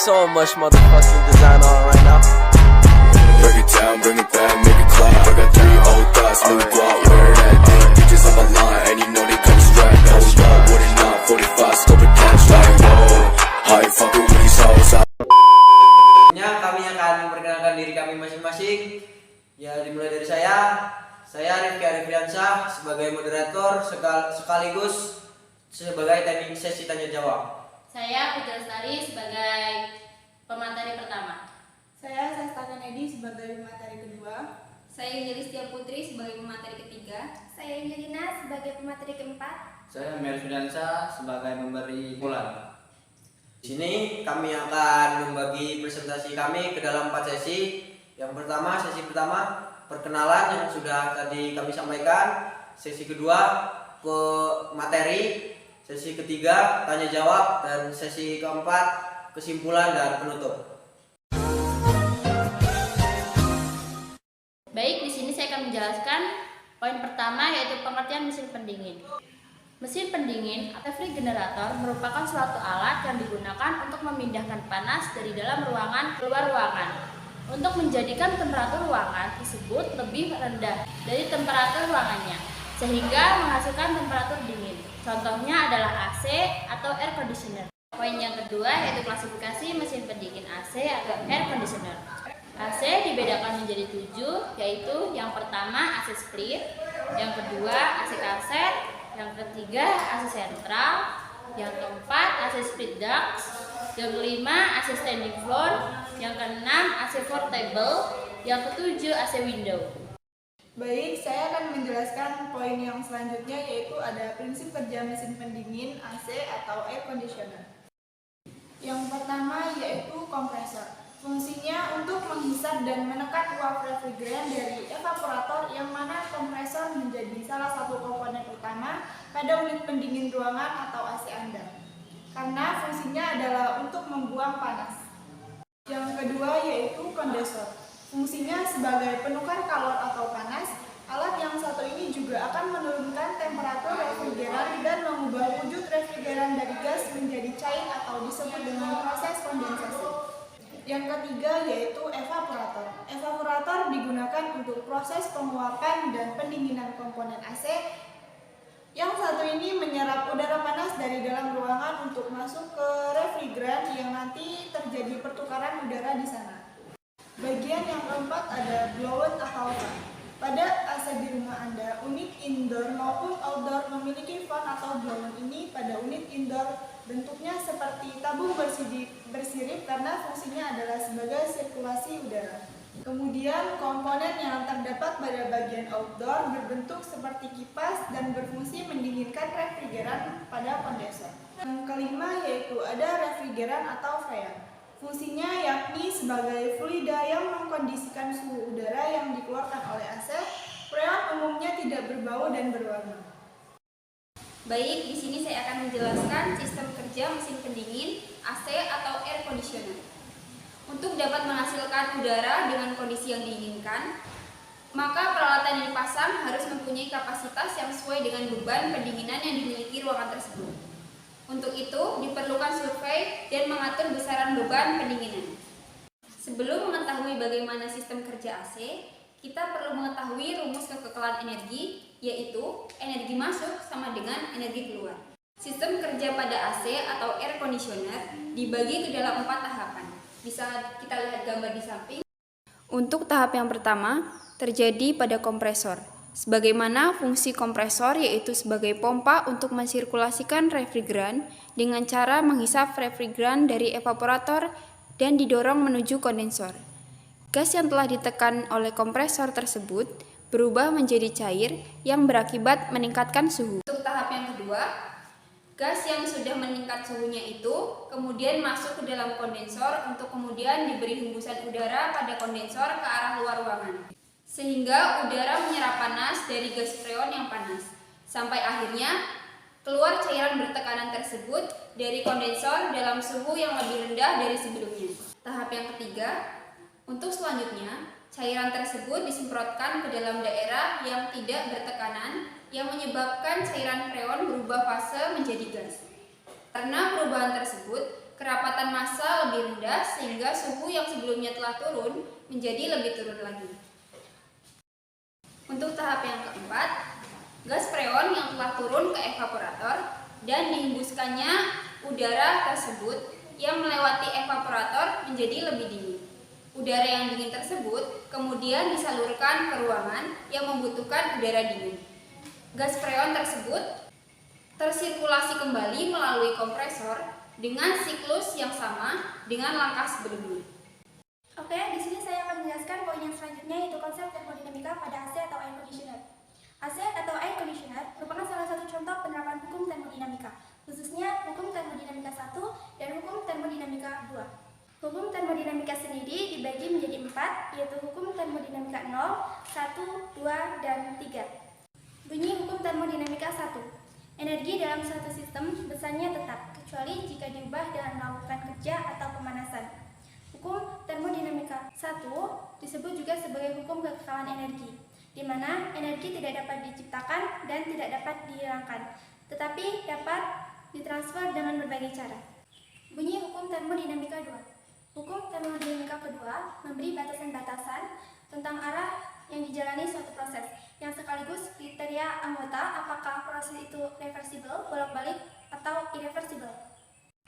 so much motherfucking design on right now. Break it down, bring it back, make it clap. I got 3 old thoughts, new guap, wear that thing. Bitches on my line, and you know they come strapped. Hold up, what it not, 45, scope it cash like whoa. I ain't fucking with these hoes. Kami akan memperkenalkan diri kami masing-masing. Ya, dimulai dari saya Rifki Arifliansyah sebagai moderator sekaligus sebagai teknik sesi tanya jawab. Saya Putri Lestari sebagai pemateri pertama. Saya Sasta Kennedy sebagai pemateri kedua. Saya Yelistia Putri sebagai pemateri ketiga. Saya Yelina sebagai pemateri keempat. Saya Mer Sudansa sebagai pemberi bulan. Di sini kami akan membagi presentasi kami ke dalam 4 sesi. Sesi pertama perkenalan yang sudah tadi kami sampaikan. Sesi kedua materi. Sesi ketiga tanya jawab dan sesi keempat kesimpulan dan penutup. Baik, di sini saya akan menjelaskan poin pertama yaitu pengertian mesin pendingin. Mesin pendingin atau refrigerator merupakan suatu alat yang digunakan untuk memindahkan panas dari dalam ruangan keluar ruangan untuk menjadikan temperatur ruangan tersebut lebih rendah dari temperatur ruangannya sehingga menghasilkan temperatur dingin. Contohnya adalah AC atau air conditioner. Poin yang kedua yaitu klasifikasi mesin pendingin AC atau air conditioner. AC dibedakan menjadi 7, yaitu yang pertama AC split, yang kedua AC kaset, yang ketiga AC sentral, yang keempat AC split ducts, yang kelima AC standing floor, yang keenam AC portable, yang ketujuh AC window. Baik, saya akan menjelaskan poin yang selanjutnya yaitu ada prinsip kerja mesin pendingin AC atau air conditioner. Yang pertama yaitu kompresor. Fungsinya untuk menghisap dan menekan uap refrigeran dari evaporator yang mana kompresor menjadi salah satu komponen utama pada unit pendingin ruangan atau AC Anda. Karena fungsinya adalah untuk membuang panas. Yang kedua yaitu kondensor. Fungsinya sebagai penukar kalor atau panas. Alat yang satu ini juga akan menurunkan temperatur refrigeran dan mengubah wujud refrigeran dari gas menjadi cair atau disebut dengan proses kondensasi. Yang ketiga yaitu evaporator. Evaporator digunakan untuk proses penguapan dan pendinginan komponen AC. Yang satu ini menyerap udara panas dari dalam ruangan untuk masuk ke refrigeran yang nanti terjadi pertukaran udara di sana. Bagian yang keempat ada blower atau fan. Pada AC di rumah Anda, unit indoor maupun outdoor memiliki fan atau blower ini. Pada unit indoor bentuknya seperti tabung bersirip karena fungsinya adalah sebagai sirkulasi udara. Kemudian komponen yang terdapat pada bagian outdoor berbentuk seperti kipas dan berfungsi mendinginkan refrigeran pada kondensor. Yang kelima yaitu ada refrigeran atau freon. Fungsinya yakni sebagai fluida yang mengkondisikan suhu udara yang dikeluarkan oleh AC. Freon umumnya tidak berbau dan berwarna. Baik, di sini saya akan menjelaskan sistem kerja mesin pendingin AC atau air conditioner. Untuk dapat menghasilkan udara dengan kondisi yang diinginkan, maka peralatan yang dipasang harus mempunyai kapasitas yang sesuai dengan beban pendinginan yang dimiliki ruangan tersebut. Untuk itu, diperlukan survei dan mengatur besaran beban pendinginan. Sebelum mengetahui bagaimana sistem kerja AC, kita perlu mengetahui rumus kekekalan energi, yaitu energi masuk sama dengan energi keluar. Sistem kerja pada AC atau air conditioner dibagi ke dalam 4 tahapan. Bisa kita lihat gambar di samping. Untuk tahap yang pertama, terjadi pada kompresor. Sebagaimana fungsi kompresor yaitu sebagai pompa untuk mensirkulasikan refrigeran dengan cara menghisap refrigeran dari evaporator dan didorong menuju kondensor. Gas yang telah ditekan oleh kompresor tersebut berubah menjadi cair yang berakibat meningkatkan suhu. Untuk tahap yang kedua, gas yang sudah meningkat suhunya itu kemudian masuk ke dalam kondensor untuk kemudian diberi hembusan udara pada kondensor ke arah luar ruangan. Sehingga udara menyerap panas dari gas freon yang panas. Sampai akhirnya keluar cairan bertekanan tersebut dari kondensor dalam suhu yang lebih rendah dari sebelumnya. Tahap yang ketiga, untuk selanjutnya, cairan tersebut disemprotkan ke dalam daerah yang tidak bertekanan yang menyebabkan cairan freon berubah fase menjadi gas. Karena perubahan tersebut, Kerapatan massa lebih rendah sehingga suhu yang sebelumnya telah turun menjadi lebih turun lagi. Untuk tahap yang keempat, gas freon yang telah turun ke evaporator dan dihembuskannya udara tersebut yang melewati evaporator menjadi lebih dingin. Udara yang dingin tersebut kemudian disalurkan ke ruangan yang membutuhkan udara dingin. Gas freon tersebut tersirkulasi kembali melalui kompresor dengan siklus yang sama dengan langkah sebelumnya. Oke, di sini saya akan menjelaskan poin yang selanjutnya, yaitu konsep termodinamika pada AC atau air conditioner. AC atau air conditioner merupakan salah satu contoh penerapan hukum termodinamika, khususnya hukum termodinamika 1 dan hukum termodinamika 2. Hukum termodinamika sendiri dibagi menjadi 4, yaitu hukum termodinamika 0, 1, 2, dan 3. Bunyi hukum termodinamika 1. Energi dalam suatu sistem besarnya tetap, kecuali jika diubah dengan melakukan kerja atau pemanasan. Hukum termodinamika 1 disebut juga sebagai hukum kekekalan energi, di mana energi tidak dapat diciptakan dan tidak dapat dihilangkan, tetapi dapat ditransfer dengan berbagai cara. Bunyi hukum termodinamika 2. Hukum termodinamika kedua memberi batasan-batasan tentang arah yang dijalani suatu proses, yang sekaligus kriteria anggota apakah proses itu reversible, bolak-balik, atau irreversible.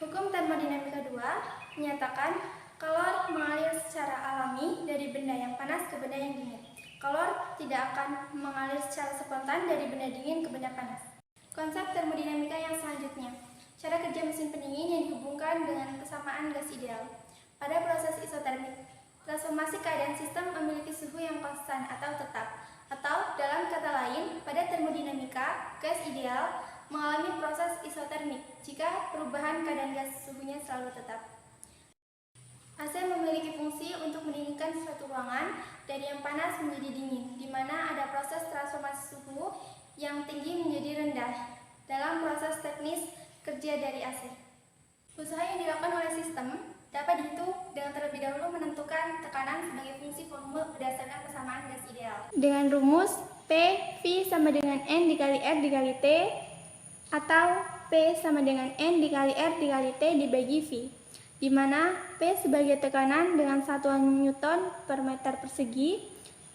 Hukum termodinamika 2 menyatakan kalor mengalir secara alami dari benda yang panas ke benda yang dingin. Kalor tidak akan mengalir secara spontan dari benda dingin ke benda panas. Konsep termodinamika yang selanjutnya, cara kerja mesin pendingin yang dihubungkan dengan kesamaan gas ideal. Pada proses isotermik, transformasi keadaan sistem memiliki suhu yang konstan atau tetap. Atau dalam kata lain, pada termodinamika, gas ideal mengalami proses isotermik jika perubahan keadaan gas suhunya selalu tetap. AC memiliki fungsi untuk mendinginkan suatu ruangan dari yang panas menjadi dingin, di mana ada proses transformasi suhu yang tinggi menjadi rendah dalam proses teknis kerja dari AC. Usaha yang dilakukan oleh sistem dapat dihitung dengan terlebih dahulu menentukan tekanan sebagai fungsi volume berdasarkan kesamaan gas ideal. Dengan rumus P, V sama dengan N dikali R dikali T, atau P sama dengan N dikali R dikali T dibagi V, di mana P sebagai tekanan dengan satuan Newton per meter persegi,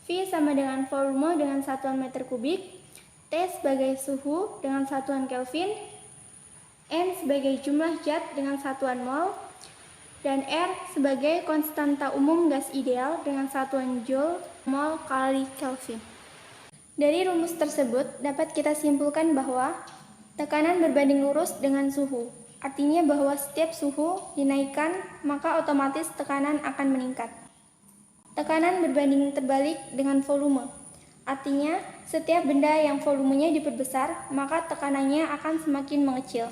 V sama dengan volume dengan satuan meter kubik, T sebagai suhu dengan satuan Kelvin, N sebagai jumlah zat dengan satuan mol, dan R sebagai konstanta umum gas ideal dengan satuan Joule mol kali Kelvin. Dari rumus tersebut dapat kita simpulkan bahwa tekanan berbanding lurus dengan suhu. Artinya bahwa setiap suhu dinaikkan, maka otomatis tekanan akan meningkat. Tekanan berbanding terbalik dengan volume. Artinya, setiap benda yang volumenya diperbesar, maka tekanannya akan semakin mengecil.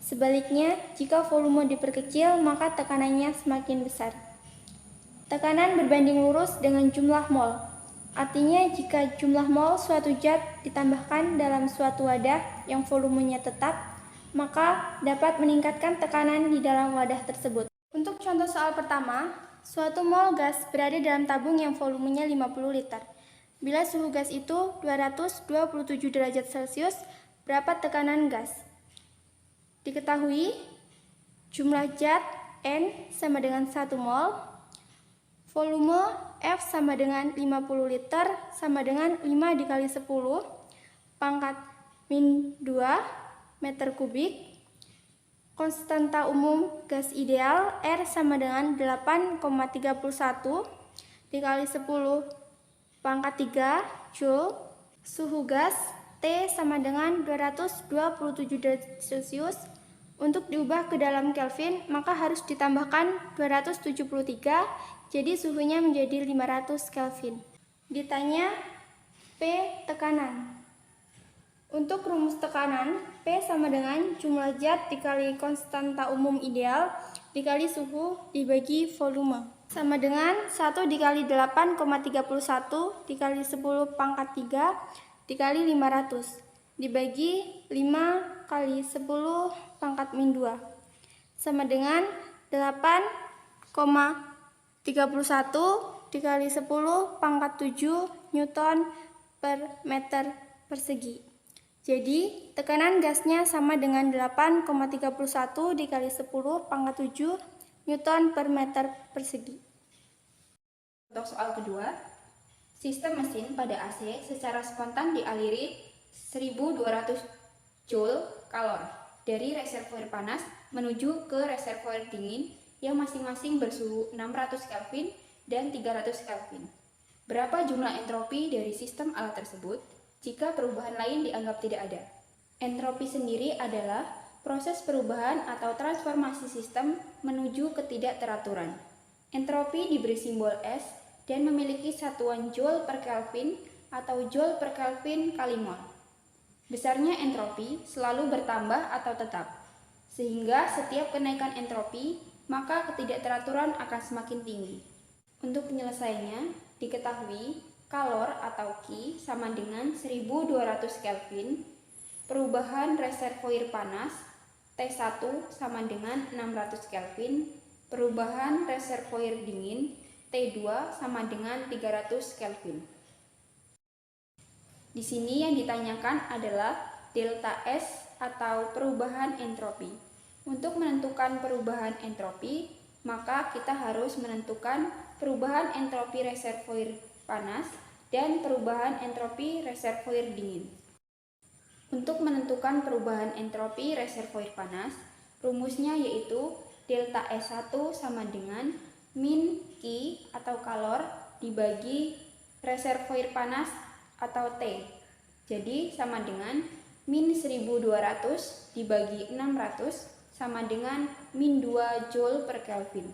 Sebaliknya, jika volume diperkecil, maka tekanannya semakin besar. Tekanan berbanding lurus dengan jumlah mol. Artinya, jika jumlah mol suatu zat ditambahkan dalam suatu wadah yang volumenya tetap, maka dapat meningkatkan tekanan di dalam wadah tersebut. Untuk contoh soal pertama, suatu mol gas berada dalam tabung yang volumenya 50 liter. Bila suhu gas itu 227 derajat Celcius, berapa tekanan gas? Diketahui jumlah zat N sama dengan 1 mol, volume F sama dengan 50 liter sama dengan 5 dikali 10 pangkat min 2 meter kubik. Konstanta umum gas ideal R sama dengan 8,31 dikali 10 pangkat 3 Joule. Suhu gas T sama dengan 227 derajat Celcius. Untuk diubah ke dalam Kelvin, maka harus ditambahkan 273, jadi suhunya menjadi 500 Kelvin. Ditanya P tekanan. Untuk rumus tekanan, P sama dengan jumlah zat dikali konstanta umum ideal dikali suhu dibagi volume. Sama dengan 1 dikali 8,31 dikali 10 pangkat 3 dikali 500 dibagi 5 kali 10 pangkat min 2. Sama dengan 8,31 dikali 10 pangkat 7 Newton per meter persegi. Jadi, tekanan gasnya sama dengan 8,31 dikali 10 pangkat 7 Newton per meter persegi. Untuk soal kedua, sistem mesin pada AC secara spontan dialiri 1200 Joule kalor dari reservoir panas menuju ke reservoir dingin yang masing-masing bersuhu 600 Kelvin dan 300 Kelvin. Berapa jumlah entropi dari sistem alat tersebut jika perubahan lain dianggap tidak ada? Entropi sendiri adalah proses perubahan atau transformasi sistem menuju ketidakteraturan. Entropi diberi simbol S dan memiliki satuan Joule per Kelvin atau Joule per Kelvin kali mol. Besarnya entropi selalu bertambah atau tetap, sehingga setiap kenaikan entropi, maka ketidakteraturan akan semakin tinggi. Untuk penyelesaiannya, diketahui kalor atau Q sama dengan 1200 Kelvin, perubahan reservoir panas T1 sama dengan 600 Kelvin, perubahan reservoir dingin T2 sama dengan 300 Kelvin. Di sini yang ditanyakan adalah delta S atau perubahan entropi. Untuk menentukan perubahan entropi, maka kita harus menentukan perubahan entropi reservoir panas dan perubahan entropi reservoir dingin. Untuk menentukan perubahan entropi reservoir panas, rumusnya yaitu delta S1 sama dengan min Q atau kalor dibagi reservoir panas atau T. Jadi sama dengan min 1200 dibagi 600 sama dengan min 2 Joule per Kelvin.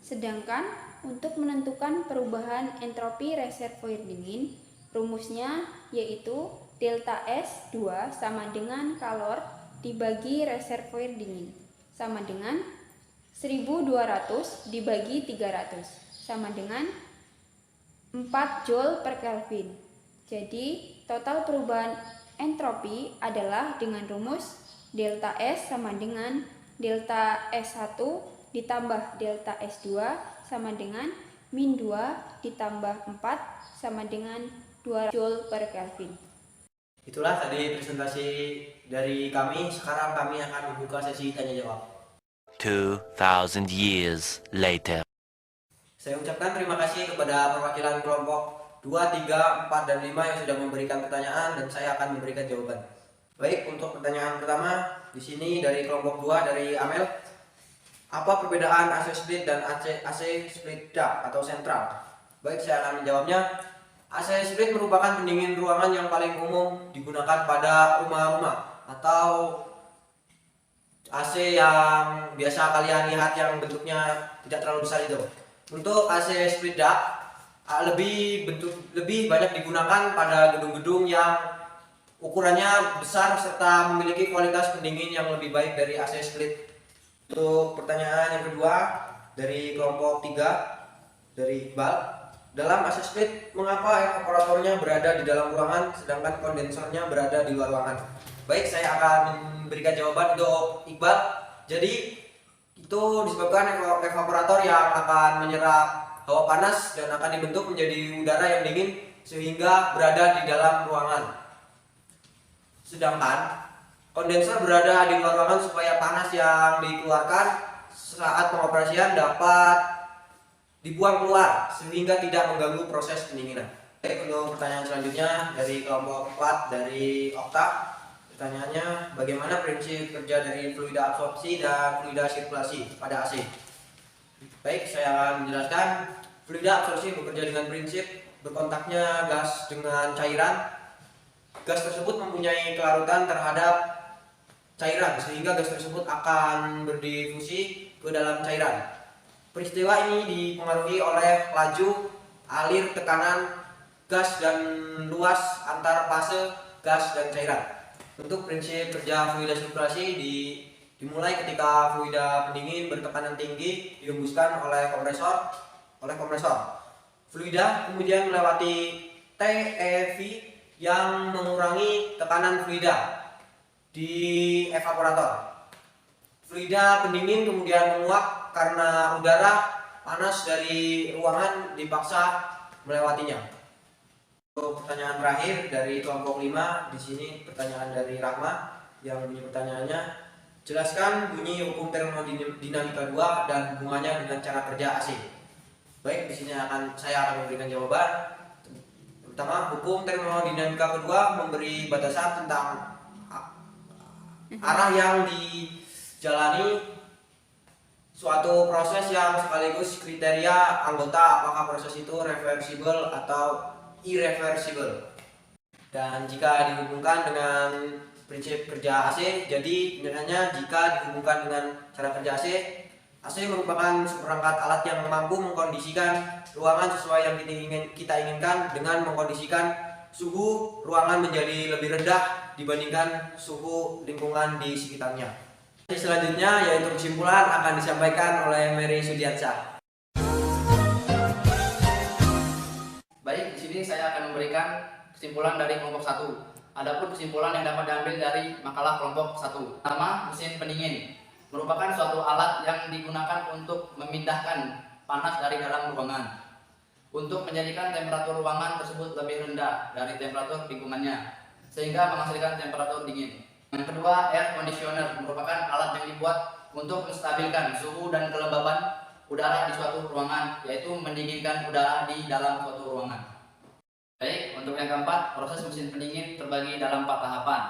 Sedangkan untuk menentukan perubahan entropi reservoir dingin, rumusnya yaitu delta S2 sama dengan kalor dibagi reservoir dingin sama dengan 1200 dibagi 300 sama dengan 4 Joule per Kelvin. Jadi total perubahan entropi adalah dengan rumus delta S sama dengan delta S1 ditambah delta S2 sama dengan min 2 ditambah 4 sama dengan 2 Joule per Kelvin. Itulah tadi presentasi dari kami. Sekarang kami akan membuka sesi tanya jawab. 2,000 years later. Saya ucapkan terima kasih kepada perwakilan kelompok 2, 3, 4, dan 5 yang sudah memberikan pertanyaan dan saya akan memberikan jawaban. Baik, untuk pertanyaan pertama di sini dari kelompok 2 dari Amel. Apa perbedaan AC split dan AC split duct atau sentral? Baik, saya akan menjawabnya. AC split merupakan pendingin ruangan yang paling umum digunakan pada rumah-rumah atau AC yang biasa kalian lihat yang bentuknya tidak terlalu besar itu. Untuk AC split duct lebih banyak digunakan pada gedung-gedung yang ukurannya besar serta memiliki kualitas pendingin yang lebih baik dari AC split. Untuk pertanyaan yang kedua dari kelompok 3 dari Iqbal. Dalam AC split, mengapa evaporatornya berada di dalam ruangan sedangkan kondensornya berada di luar ruangan? Baik, saya akan memberikan jawaban untuk Iqbal. Jadi itu disebabkan evaporator yang akan menyerap hawa panas dan akan dibentuk menjadi udara yang dingin sehingga berada di dalam ruangan. Sedangkan kondensor berada di luar ruangan supaya panas yang dikeluarkan saat pengoperasian dapat dibuang keluar sehingga tidak mengganggu proses pendinginan. Baik, untuk pertanyaan selanjutnya dari kelompok 4 dari Okta. Pertanyaannya, bagaimana prinsip kerja dari fluida absorpsi dan fluida sirkulasi pada AC? Baik, saya akan menjelaskan. Fluida absorpsi bekerja dengan prinsip berkontaknya gas dengan cairan. Gas tersebut mempunyai kelarutan terhadap cairan sehingga gas tersebut akan berdifusi ke dalam cairan. Peristiwa ini dipengaruhi oleh laju, alir, tekanan gas dan luas antar fase gas dan cairan. Untuk prinsip kerja fluida sirkulasi dimulai ketika fluida pendingin bertekanan tinggi dihembuskan oleh kompresor. Fluida kemudian melewati TEV yang mengurangi tekanan fluida di evaporator. Fluida pendingin kemudian menguap karena udara panas dari ruangan dipaksa melewatinya. Untuk pertanyaan terakhir dari kelompok 5, di sini pertanyaan dari Rahma yang bunyi pertanyaannya, jelaskan bunyi hukum termodinamika 2 dan hubungannya dengan cara kerja AC. Baik, di sini saya akan memberikan jawaban. Pertama, hukum termodinamika kedua memberi batasan tentang arah yang dijalani suatu proses yang sekaligus kriteria anggota apakah proses itu reversible atau irreversible. Dan jika dihubungkan dengan prinsip kerja AC, jadi penjelasannya jika dihubungkan dengan cara kerja AC, AC merupakan seperangkat alat yang mampu mengkondisikan ruangan sesuai yang kita inginkan dengan mengkondisikan suhu ruangan menjadi lebih rendah dibandingkan suhu lingkungan di sekitarnya. Selanjutnya yaitu kesimpulan akan disampaikan oleh Mary Sudiansah. Baik, di sini saya akan memberikan kesimpulan dari kelompok 1. Adapun kesimpulan yang dapat diambil dari makalah kelompok 1. Pertama, mesin pendingin merupakan suatu alat yang digunakan untuk memindahkan panas dari dalam ruangan untuk menjadikan temperatur ruangan tersebut lebih rendah dari temperatur lingkungannya sehingga menghasilkan temperatur dingin. Yang kedua, air conditioner merupakan alat yang dibuat untuk menstabilkan suhu dan kelembaban udara di suatu ruangan, yaitu mendinginkan udara di dalam suatu ruangan. Baik, untuk yang keempat, proses mesin pendingin terbagi dalam 4 tahapan.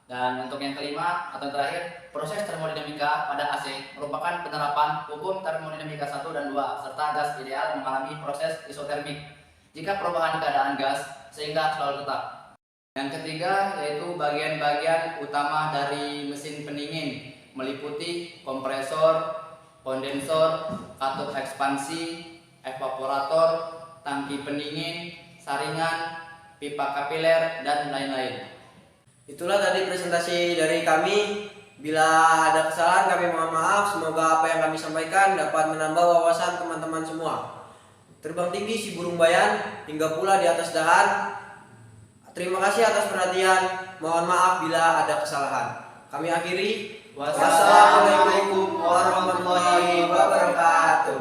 Dan untuk yang kelima atau terakhir, proses termodinamika pada AC merupakan penerapan hukum termodinamika 1 dan 2 serta gas ideal mengalami proses isotermik jika perubahan keadaan gas sehingga selalu tetap. Yang ketiga yaitu bagian-bagian utama dari mesin pendingin meliputi kompresor, kondensor, katup ekspansi, evaporator, tangki pendingin, saringan, pipa kapiler, dan lain-lain. Itulah tadi presentasi dari kami. Bila ada kesalahan kami mohon maaf. Semoga apa yang kami sampaikan dapat menambah wawasan teman-teman semua. Terbang tinggi si burung bayan, hingga pula di atas dahan. Terima kasih atas perhatian. Mohon maaf bila ada kesalahan. Kami akhiri. Wassalamualaikum warahmatullahi wabarakatuh.